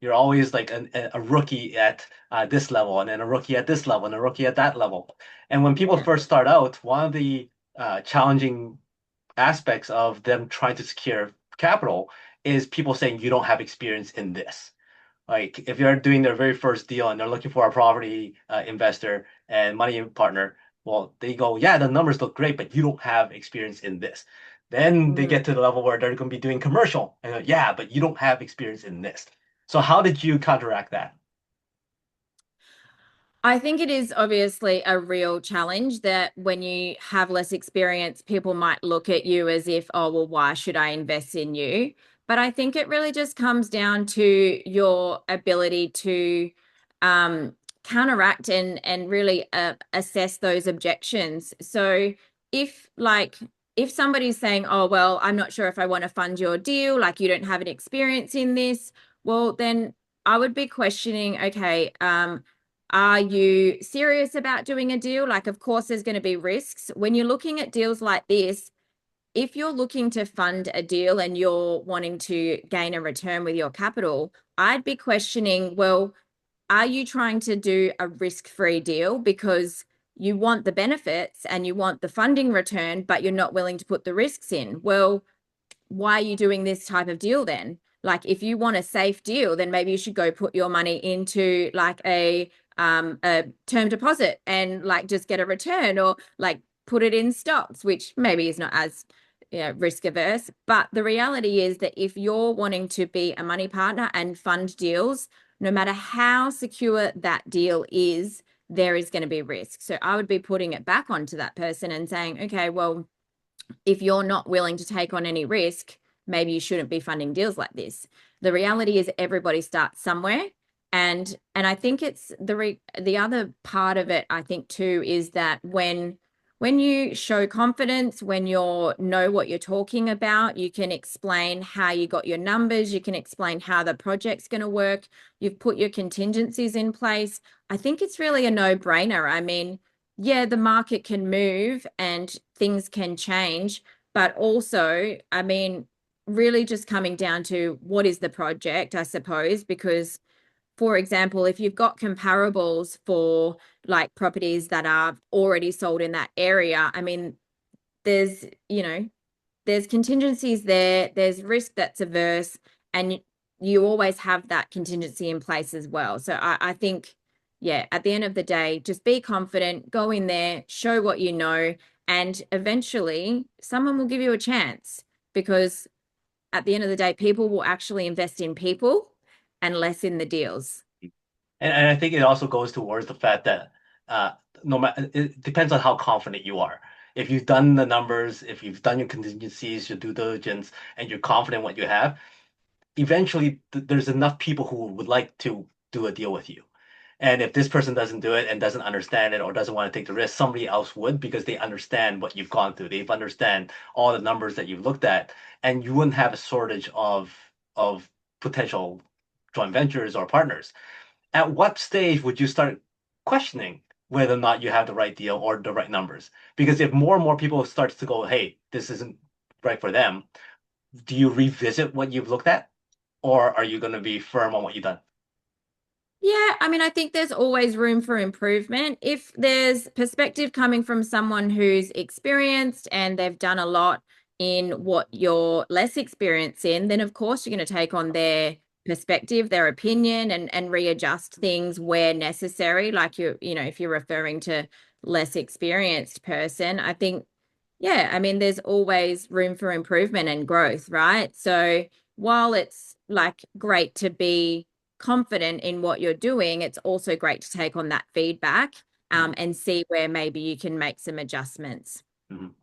You're always like a rookie at this level, and then a rookie at this level, and a rookie at that level. And when people Yeah. first start out, one of the challenging aspects of them trying to secure capital is people saying you don't have experience in this. Like if you're doing their very first deal and they're looking for a property investor and money partner, well, they go, yeah, the numbers look great, but you don't have experience in this. Then they Mm. get to the level where they're going to be doing commercial, and yeah, but you don't have experience in this. So how did you counteract that? I think it is obviously a real challenge that when you have less experience, people might look at you as if, oh, well, why should I invest in you? But I think it really just comes down to your ability to counteract and really assess those objections. So if like if somebody's saying, oh, well, I'm not sure if I want to fund your deal, like you don't have an experience in this, well, then I would be questioning, okay, are you serious about doing a deal? Like, of course, there's going to be risks. When you're looking at deals like this, if you're looking to fund a deal and you're wanting to gain a return with your capital, I'd be questioning, well, are you trying to do a risk-free deal because you want the benefits and you want the funding return, but you're not willing to put the risks in? Well, why are you doing this type of deal then? Like if you want a safe deal, then maybe you should go put your money into like a term deposit and like just get a return or like put it in stocks, which maybe is not as risk averse. But the reality is that if you're wanting to be a money partner and fund deals, no matter how secure that deal is, there is going to be risk. So I would be putting it back onto that person and saying, okay, well, if you're not willing to take on any risk, maybe you shouldn't be funding deals like this. The reality is everybody starts somewhere. And I think it's the other part of it, I think too, is that when you show confidence, when you know what you're talking about, you can explain how you got your numbers, you can explain how the project's going to work, you've put your contingencies in place. I think it's really a no-brainer. I mean, yeah, the market can move and things can change, but also, I mean, really just coming down to what is the project, I suppose, because for example, if you've got comparables for like properties that are already sold in that area, I mean, there's, there's contingencies there, there's risk that's averse, and you always have that contingency in place as well. So I think, yeah, at the end of the day, just be confident, go in there, show what you know, and eventually someone will give you a chance because at the end of the day, people will actually invest in people and less in the deals. And I think it also goes towards the fact that uh, no matter it depends on how confident you are. If you've done the numbers, if you've done your contingencies, your due diligence, and you're confident what you have, eventually there's enough people who would like to do a deal with you. And if this person doesn't do it and doesn't understand it or doesn't want to take the risk, somebody else would because they understand what you've gone through. They understand all the numbers that you've looked at, and you wouldn't have a shortage of potential joint ventures or partners. At what stage would you start questioning whether or not you have the right deal or the right numbers? Because if more and more people start to go, hey, this isn't right for them, do you revisit what you've looked at? Or are you going to be firm on what you've done? Yeah, I mean, I think there's always room for improvement. If there's perspective coming from someone who's experienced and they've done a lot in what you're less experienced in, then of course you're going to take on their perspective, their opinion, and readjust things where necessary. Like if you're referring to less experienced person, I think, yeah, I mean, there's always room for improvement and growth, right? So while it's like great to be confident in what you're doing, it's also great to take on that feedback Mhm, and see where maybe you can make some adjustments. mhm.